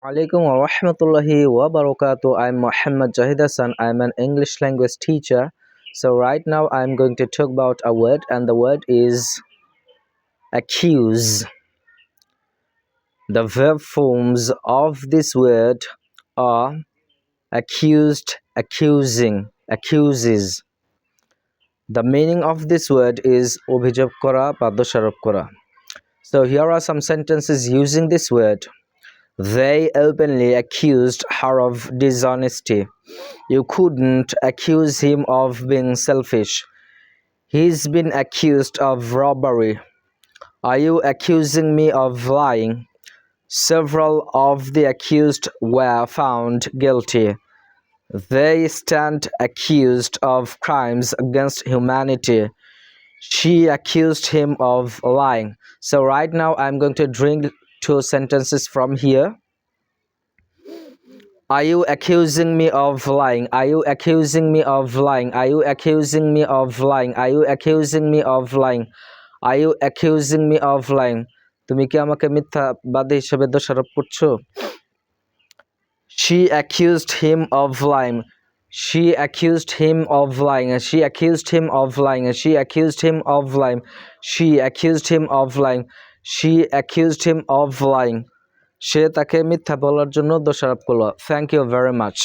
Alaikum wa rahmatullahi wa barakatuh. I'm Muhammad Jahid Hassan. I'm an English language teacher. So right now I'm going to talk about a word, and the word is accuse. The verb forms of this word are accused, accusing, accuses. The meaning of this word is অভিযোগ করা বা দোষারোপ করা. So here are some sentences using this word. They openly accused her of dishonesty. You couldn't accuse him of being selfish. He's been accused of robbery. Are you accusing me of lying? Several of the accused were found guilty. They stand accused of crimes against humanity. She accused him of lying. So right now I'm going to bring two sentences from here. Are you accusing me of lying? Are you accusing me of lying? Are you accusing me of lying? Are you accusing me of lying? Are you accusing me of lying? তুমি কি আমাকে মিথ্যাবাদী হিসেবে দোষারোপ করছো? She accused him of lying. She accused him of lying. She accused him of lying. She accused him of lying. She accused him of lying. She accused him of lying. সে তাকে মিথ্যা বলার জন্য দোষারোপ করলো. Thank you very much.